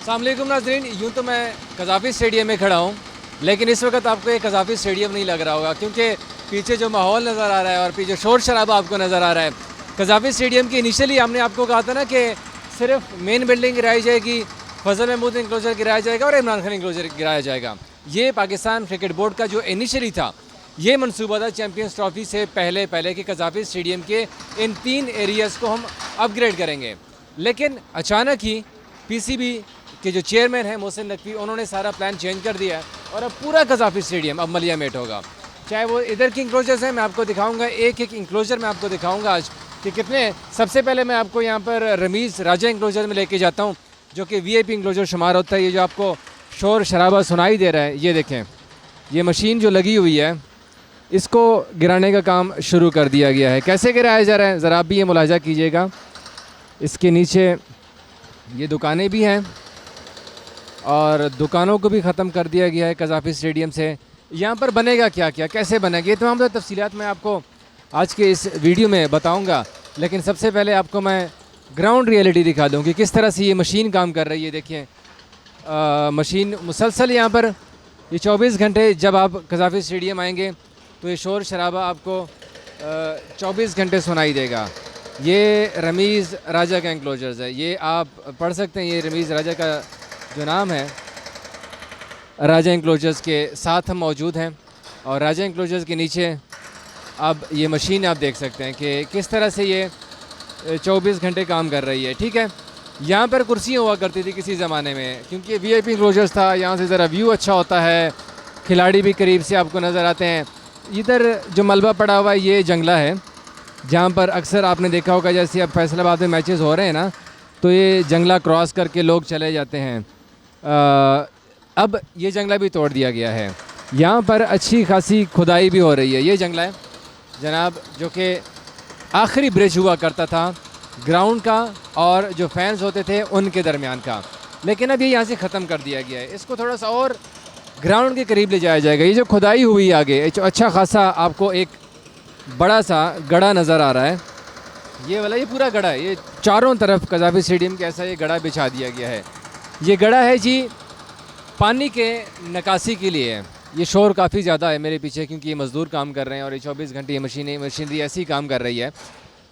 अस्सलाम वालेकुम नाज़रीन, यूँ तो मैं कज़ाफ़ी स्टेडियम में खड़ा हूँ, लेकिन इस वक्त आपको ये कज़ाफ़ी स्टेडियम नहीं लग रहा होगा क्योंकि पीछे जो माहौल नज़र आ रहा है और पीछे शोर शराबा आपको नज़र आ रहा है। कज़ाफ़ी स्टेडियम की इनिशियली हमने आपको कहा था ना कि सिर्फ मेन बिल्डिंग गिराई जाएगी, फजल महमूद इंक्लोजर गिराया जाएगा और इमरान खान इंक्लोजर गिराया जाएगा। ये पाकिस्तान क्रिकेट बोर्ड का जो इनिशियली था, ये मनसूबा था चैम्पियंस ट्रॉफी से पहले पहले कि कज़ाफ़ी स्टेडियम के इन 3 एरियाज़ को हम अपग्रेड करेंगे। लेकिन अचानक ही पीसीबी के जो चेयरमैन हैं मोहसिन नकवी, उन्होंने सारा प्लान चेंज कर दिया है और अब पूरा कज़ाफ़ी स्टेडियम अब मलिया मेट होगा। चाहे वो इधर के इंक्लोजर्स हैं, मैं आपको दिखाऊंगा एक एक इंक्लोजर मैं आपको दिखाऊंगा आज कि कितने। सबसे पहले मैं आपको यहाँ पर रमीज़ राजा इंक्लोजर में लेके जाता हूँ जो कि वीआईपी इंक्लोजर शुमार होता है। ये जो आपको शोर शराबा सुनाई दे रहा है, ये देखें, ये मशीन जो लगी हुई है इसको गिराने का काम शुरू कर दिया गया है। कैसे गिराया जा रहा है ज़रा आप भी ये मुलाहिजा कीजिएगा। इसके नीचे ये दुकानें भी हैं और दुकानों को भी ख़त्म कर दिया गया है कज़ाफ़ी स्टेडियम से। यहाँ पर बनेगा क्या क्या, कैसे बनेगा, ये तमाम तफसीलात मैं आपको आज के इस वीडियो में बताऊँगा। लेकिन सबसे पहले आपको मैं ग्राउंड रियलिटी दिखा दूँ कि किस तरह से ये मशीन काम कर रही है। देखिए मशीन मुसलसल यहाँ पर ये 24 घंटे, जब आप कज़ाफ़ी स्टेडियम आएंगे तो ये शोर शराबा आपको 24 घंटे सुनाई देगा। ये रमीज़ राजा का इंक्लोजर्स है, ये आप पढ़ सकते हैं। ये रमीज़ राजा का जो नाम है, राजा इंक्लोजर्स के साथ हम मौजूद हैं और राजा इंक्लोजर्स के नीचे अब ये मशीन आप देख सकते हैं कि किस तरह से ये 24 घंटे काम कर रही है। ठीक है, यहाँ पर कुर्सियाँ हुआ करती थी किसी ज़माने में क्योंकि वीआईपी इंक्लोजर्स था, यहाँ से ज़रा व्यू अच्छा होता है, खिलाड़ी भी करीब से आपको नज़र आते हैं। इधर जो मलबा पड़ा हुआ है ये जंगला है जहाँ पर अक्सर आपने देखा होगा, जैसे अब फैसलाबाद में मैचेस हो रहे हैं ना, तो ये जंगला क्रॉस करके लोग चले जाते हैं। अब ये जंगला भी तोड़ दिया गया है। यहाँ पर अच्छी खासी खुदाई भी हो रही है। ये जंगला है जनाब जो कि आखिरी ब्रिज हुआ करता था ग्राउंड का और जो फैंस होते थे उनके दरमियान का, लेकिन अब ये यहाँ से ख़त्म कर दिया गया है। इसको थोड़ा सा और ग्राउंड के करीब ले जाया जाएगा। ये जो खुदाई हुई आगे अच्छा खासा आपको एक बड़ा सा गड़ा नज़र आ रहा है, ये वाला, ये पूरा गड़ा है। ये चारों तरफ कज़ाफ़ी स्टेडियम के ऐसा ये गड़ा बिछा दिया गया है। ये गड़ा है जी पानी के निकासी के लिए। ये शोर काफ़ी ज़्यादा है मेरे पीछे क्योंकि ये मज़दूर काम कर रहे हैं और ये 24 घंटे ये मशीनरी ऐसे ही काम कर रही है।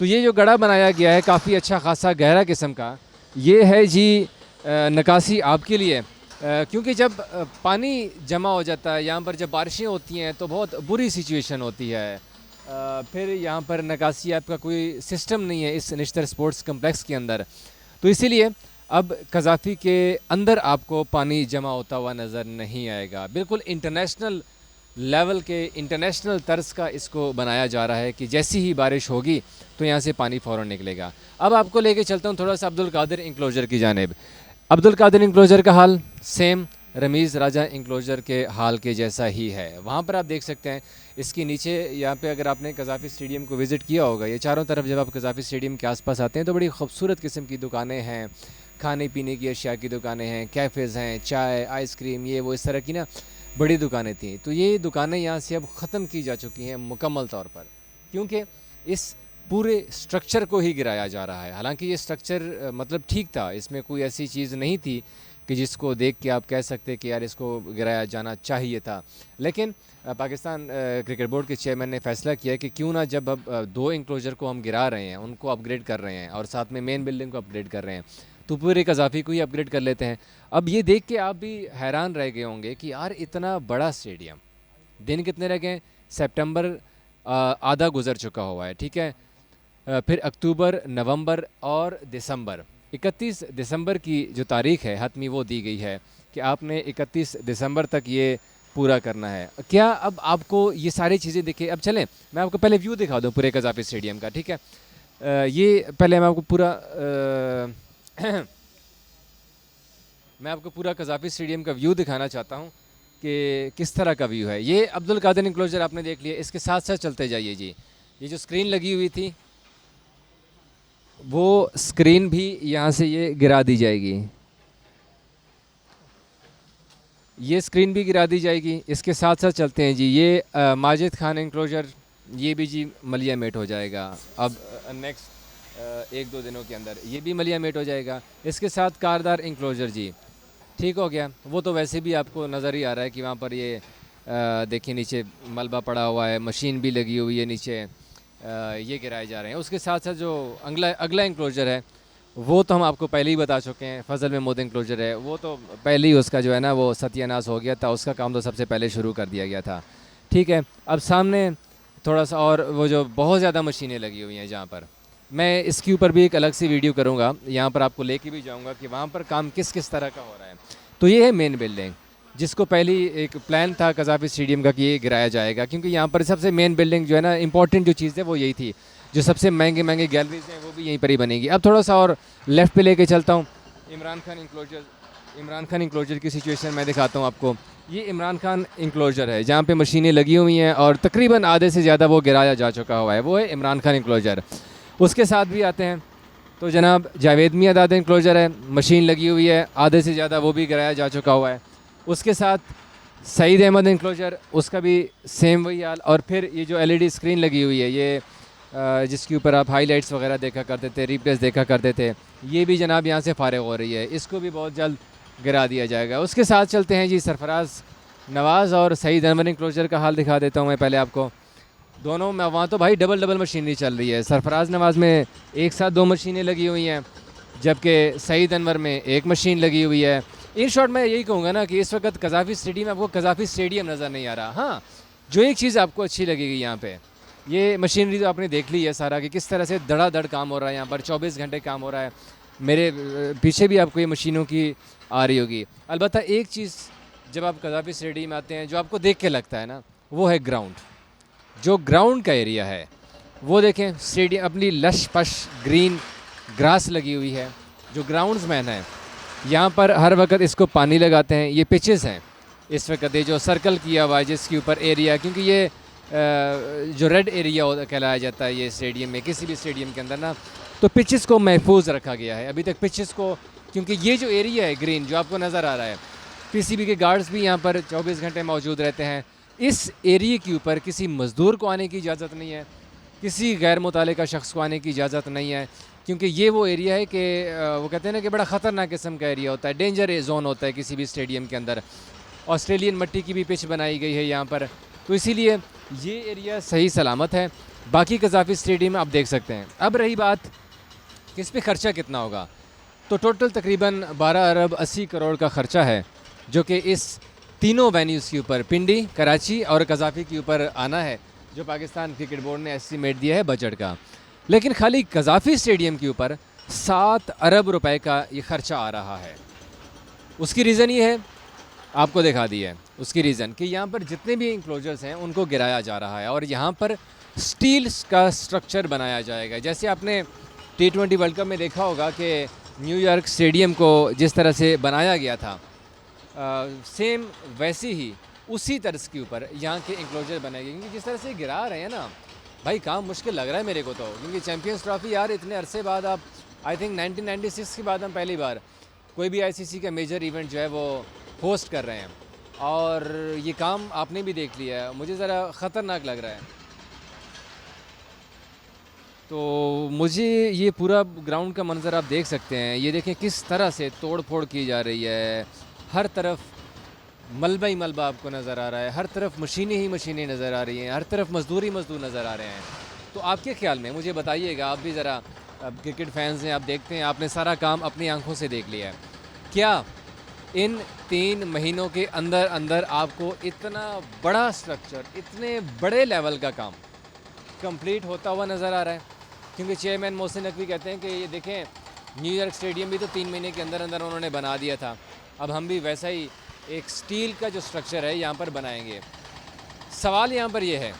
तो ये जो गड़ा बनाया गया है काफ़ी अच्छा खासा गहरा किस्म का, ये है जी निकासी आपके लिए, क्योंकि जब पानी जमा हो जाता है यहाँ पर, जब बारिशें होती हैं तो बहुत बुरी सिचुएशन होती है। फिर यहाँ पर निकासी आपका कोई सिस्टम नहीं है इस निश्तर स्पोर्ट्स कम्प्लेक्स के अंदर, तो इसीलिए अब कज़ाफ़ी के अंदर आपको पानी जमा होता हुआ नज़र नहीं आएगा। बिल्कुल इंटरनेशनल लेवल के, इंटरनेशनल तर्ज का इसको बनाया जा रहा है कि जैसी ही बारिश होगी तो यहाँ से पानी फ़ौरन निकलेगा। अब आपको लेके चलता हूँ थोड़ा सा अब्दुल कादिर इंक्लोजर की जानिब। अब्दुल कादिर इंक्लोजर का हाल सेम रमीज़ राजा इंक्लोजर के हाल के जैसा ही है। वहाँ पर आप देख सकते हैं इसके नीचे, यहाँ पे अगर आपने कज़ाफ़ी स्टेडियम को विज़िट किया होगा, ये चारों तरफ जब आप कज़ाफ़ी स्टेडियम के आसपास आते हैं तो बड़ी खूबसूरत किस्म की दुकानें हैं, खाने पीने की अशिया की दुकानें हैं, कैफ़ेज़ हैं, चाय, आइसक्रीम, ये वो इस तरह की ना बड़ी दुकानें थी। तो ये दुकानें यहाँ से अब ख़त्म की जा चुकी हैं मुकम्मल तौर पर, क्योंकि इस पूरे स्ट्रक्चर को ही गिराया जा रहा है। हालांकि ये स्ट्रक्चर मतलब ठीक था, इसमें कोई ऐसी चीज़ नहीं थी कि जिसको देख के आप कह सकते कि यार इसको गिराया जाना चाहिए था। लेकिन पाकिस्तान क्रिकेट बोर्ड के चेयरमैन ने फ़ैसला किया कि क्यों ना, जब अब 2 इंक्लोजर को हम गिरा रहे हैं, उनको अपग्रेड कर रहे हैं और साथ में मेन बिल्डिंग को अपग्रेड कर रहे हैं, तो पूरे कज़ाफ़ी को ही अपग्रेड कर लेते हैं। अब ये देख के आप भी हैरान रह गए होंगे कि यार इतना बड़ा स्टेडियम, दिन कितने रह गए, सितंबर आधा गुजर चुका हुआ है। ठीक है, फिर अक्टूबर, नवंबर और दिसंबर, 31 दिसंबर की जो तारीख़ है हतमी वो दी गई है कि आपने 31 दिसंबर तक ये पूरा करना है। क्या अब आपको ये सारी चीज़ें दिखे? अब चलें मैं आपको पहले व्यू दिखा दूँ पूरे कज़ाफ़ी स्टेडियम का। ठीक है, ये पहले मैं आपको पूरा मैं आपको पूरा कज़ाफ़ी स्टेडियम का व्यू दिखाना चाहता हूँ कि किस तरह का व्यू है। ये अब्दुल कादिर इंक्लोजर आपने देख लिया, इसके साथ साथ चलते जाइए जी। ये जो स्क्रीन लगी हुई थी वो स्क्रीन भी यहाँ से ये गिरा दी जाएगी, ये स्क्रीन भी गिरा दी जाएगी। इसके साथ साथ चलते हैं जी, ये माजिद खान इंक्लोजर, ये भी जी मलिया मेट हो जाएगा अब नेक्स्ट 1-2 दिनों के अंदर, ये भी मलिया मेट हो जाएगा। इसके साथ कारदार इंक्लोजर जी, ठीक हो गया। वो तो वैसे भी आपको नज़र ही आ रहा है कि वहाँ पर ये देखिए नीचे मलबा पड़ा हुआ है, मशीन भी लगी हुई है नीचे, ये गिराए जा रहे हैं। उसके साथ साथ जो अगला अगला इंक्लोजर है वो तो हम आपको पहले ही बता चुके हैं, फजल महमूद इंक्लोजर है, वो तो पहले ही उसका जो है ना वो सत्यानाश हो गया था, उसका काम तो सबसे पहले शुरू कर दिया गया था। ठीक है, अब सामने थोड़ा सा और वो जो बहुत ज़्यादा मशीनें लगी हुई हैं जहाँ पर, मैं इसके ऊपर भी एक अलग सी वीडियो करूँगा, यहाँ पर आपको लेके भी जाऊँगा कि वहाँ पर काम किस किस तरह का हो रहा है। तो ये है मेन बिल्डिंग, जिसको पहले एक प्लान था कज़ाफ़ी स्टेडियम का कि ये गिराया जाएगा, क्योंकि यहाँ पर सबसे मेन बिल्डिंग जो है ना, इंपॉर्टेंट जो चीज़ है वो यही थी। जो सबसे महंगे महंगे गैलरीज हैं वो भी यहीं पर ही बनेंगी। अब थोड़ा सा और लेफ़्ट पे लेके चलता हूँ, इमरान खान इंक्लोजर की सिचुएशन मैं दिखाता हूँ आपको। ये इमरान खान इंक्लोजर है जहाँ पे मशीनें लगी हुई हैं और तकरीबन आधे से ज़्यादा वो गिराया जा चुका हुआ है, वो है इमरान खान इंक्लोजर। उसके साथ भी आते हैं तो जनाब जावेद मियां दादा इंक्लोजर है, मशीन लगी हुई है, आधे से ज़्यादा वो भी गिराया जा चुका हुआ है। उसके साथ सईद अहमद इंक्लोजर, उसका भी सेम वही हाल। और फिर ये जो एलईडी स्क्रीन लगी हुई है, ये जिसके ऊपर आप हाईलाइट्स वगैरह देखा करते थे, रिप्लेस देखा करते थे, ये भी जनाब यहाँ से फारिग हो रही है, इसको भी बहुत जल्द गिरा दिया जाएगा। उसके साथ चलते हैं जी सरफराज नवाज़ और सईद अहमद इंक्लोजर का हाल दिखा देता हूँ मैं पहले आपको। दोनों में वहाँ तो भाई डबल डबल मशीनरी चल रही है। सरफराज नवाज़ में एक साथ 2 मशीनें लगी हुई हैं, जबकि सईद अनवर में एक मशीन लगी हुई है। इन शॉर्ट मैं यही कहूँगा ना कि इस वक्त कज़ाफ़ी स्टेडियम में आपको कज़ाफ़ी स्टेडियम नज़र नहीं आ रहा। हाँ, जो एक चीज़ आपको अच्छी लगेगी यहाँ पे, ये मशीनरी तो आपने देख ली है सारा कि किस तरह से धड़ाधड़ काम हो रहा है यहाँ पर, 24 घंटे काम हो रहा है। मेरे पीछे भी आपको ये मशीनों की आ रही होगी। अलबत्ता एक चीज़ जब आप कज़ाफ़ी स्टेडियम में आते हैं जो आपको देख के लगता है ना, वो है ग्राउंड। जो ग्राउंड का एरिया है वो देखें, स्टेडियम अपनी लश पश ग्रीन ग्रास लगी हुई है। जो ग्राउंड्समैन है यहाँ पर हर वक्त इसको पानी लगाते हैं। ये पिचेस हैं इस वक्त, ये जो सर्कल किया हुआ है जिसके ऊपर एरिया, क्योंकि ये जो रेड एरिया कहलाया जाता है ये स्टेडियम में, किसी भी स्टेडियम के अंदर ना, तो पिचेस को महफूज रखा गया है अभी तक पिचेस को, क्योंकि ये जो एरिया है ग्रीन जो आपको नज़र आ रहा है, पीसीबी के गार्ड्स भी यहाँ पर 24 घंटे मौजूद रहते हैं। इस एरिए के ऊपर किसी मज़दूर को आने की इजाज़त नहीं है, किसी गैर मुतालिका शख्स को आने की इजाज़त नहीं है, क्योंकि ये वो एरिया है कि वो कहते हैं ना कि बड़ा ख़तरनाक किस्म का एरिया होता है, डेंजर जोन होता है किसी भी स्टेडियम के अंदर। ऑस्ट्रेलियन मिट्टी की भी पिच बनाई गई है यहाँ पर, तो इसीलिए ये एरिया सही सलामत है। बाकी कज़ाफ़ी स्टेडियम आप देख सकते हैं। अब रही बात कि इस पर ख़र्चा कितना होगा, तो टोटल तकरीबन 12 अरब 80 करोड़ का ख़र्चा है, जो कि इस तीनों वेन्यूज़ के ऊपर, पिंडी, कराची और कज़ाफ़ी के ऊपर आना है, जो पाकिस्तान क्रिकेट बोर्ड ने एस्टीमेट दिया है बजट का। लेकिन खाली कज़ाफ़ी स्टेडियम के ऊपर 7 अरब रुपए का ये ख़र्चा आ रहा है। उसकी रीज़न ये है, आपको दिखा दी है उसकी रीज़न, कि यहाँ पर जितने भी इंक्लोजर्स हैं उनको गिराया जा रहा है और यहाँ पर स्टील का स्ट्रक्चर बनाया जाएगा। जैसे आपने T20 वर्ल्ड कप में देखा होगा कि न्यूयॉर्क स्टेडियम को जिस तरह से बनाया गया था, सेम वैसे ही उसी तर्ज के ऊपर यहाँ के इंक्लोजर बनेंगे। क्योंकि जिस तरह से गिरा रहे हैं ना भाई, काम मुश्किल लग रहा है मेरे को तो, क्योंकि चैम्पियंस ट्रॉफी यार इतने अरसे बाद, आप आई थिंक 1996 के बाद हम पहली बार कोई भी आईसीसी का मेजर इवेंट जो है वो होस्ट कर रहे हैं, और ये काम आपने भी देख लिया है, मुझे ज़रा ख़तरनाक लग रहा है। तो मुझे ये पूरा ग्राउंड का मंज़र आप देख सकते हैं, ये देखें किस तरह से तोड़ फोड़ की जा रही है, हर तरफ मलबा ही मलबा आपको नज़र आ रहा है, हर तरफ मशीनें ही मशीनें नज़र आ रही हैं, हर तरफ मज़दूर ही मज़दूर नज़र आ रहे हैं। तो आपके ख्याल में मुझे बताइएगा, आप भी ज़रा, अब क्रिकेट फैंस हैं, आप देखते हैं, आपने सारा काम अपनी आंखों से देख लिया है, क्या इन 3 महीनों के अंदर अंदर आपको इतना बड़ा स्ट्रक्चर, इतने बड़े लेवल का काम कंप्लीट होता हुआ नज़र आ रहा है? क्योंकि चेयरमैन मोहसिन नकवी कहते हैं कि ये देखें, न्यूयॉर्क स्टेडियम भी तो 3 महीने के अंदर अंदर उन्होंने बना दिया था, अब हम भी वैसा ही एक स्टील का जो स्ट्रक्चर है यहाँ पर बनाएंगे। सवाल यहाँ पर यह है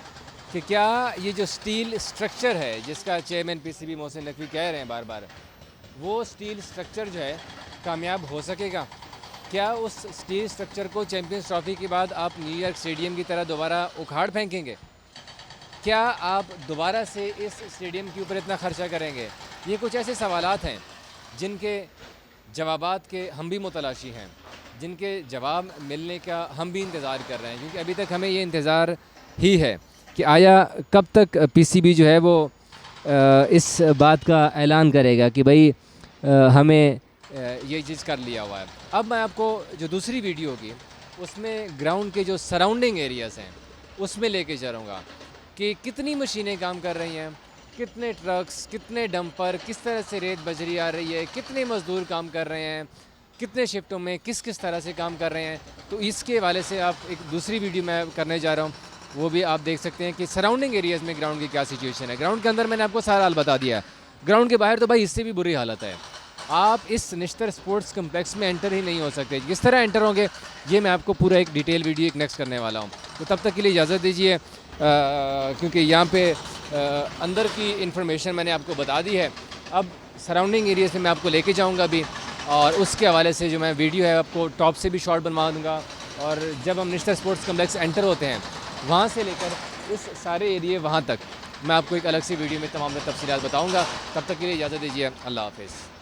कि क्या ये जो स्टील स्ट्रक्चर है जिसका चेयरमैन पीसीबी मोहसिन नकवी कह रहे हैं बार बार, वो स्टील स्ट्रक्चर जो है कामयाब हो सकेगा? क्या उस स्टील स्ट्रक्चर को चैम्पियंस ट्रॉफी के बाद आप न्यूयॉर्क स्टेडियम की तरह दोबारा उखाड़ फेंकेंगे? क्या आप दोबारा से इस स्टेडियम के ऊपर इतना ख़र्चा करेंगे? ये कुछ ऐसे सवालात हैं जिनके जवाबात के हम भी मुतलाशी हैं, जिनके जवाब मिलने का हम भी इंतज़ार कर रहे हैं, क्योंकि अभी तक हमें ये इंतज़ार ही है कि आया कब तक पीसीबी जो है वो इस बात का ऐलान करेगा कि भाई हमें ये चीज़ कर लिया हुआ है। अब मैं आपको जो दूसरी वीडियो होगी उसमें ग्राउंड के जो सराउंडिंग एरियाज़ हैं उसमें लेके चलूँगा कि कितनी मशीनें काम कर रही हैं, कितने ट्रक्स, कितने डंपर, किस तरह से रेत बजरी आ रही है, कितने मज़दूर काम कर रहे हैं, कितने शिफ्टों में किस किस तरह से काम कर रहे हैं। तो इसके हवाले से आप एक दूसरी वीडियो मैं करने जा रहा हूँ, वो भी आप देख सकते हैं कि सराउंडिंग एरियाज़ में ग्राउंड की क्या सिचुएशन है। ग्राउंड के अंदर मैंने आपको सारा हाल बता दिया है, ग्राउंड के बाहर तो भाई इससे भी बुरी हालत है। आप इस निश्तर स्पोर्ट्स कम्प्लेक्स में एंटर ही नहीं हो सकते। किस तरह एंटर होंगे ये मैं आपको पूरा एक डिटेल वीडियो एक नेक्स्ट करने वाला हूँ। तो तब तक के लिए इजाज़त दीजिए, क्योंकि यहाँ पे अंदर की इन्फॉर्मेशन मैंने आपको बता दी है। अब सराउंडिंग एरिया से मैं आपको लेके जाऊँगा अभी, और उसके हवाले से जो मैं वीडियो है आपको टॉप से भी शॉट बनवा दूँगा। और जब हम निश्तर स्पोर्ट्स कम्प्लेक्स एंटर होते हैं वहाँ से लेकर इस सारे एरिए वहाँ तक मैं आपको एक अलग सी वीडियो में तमाम तफसीलात बताऊँगा। तब तक के लिए इजाज़त दीजिए, अल्लाह हाफ़िज़।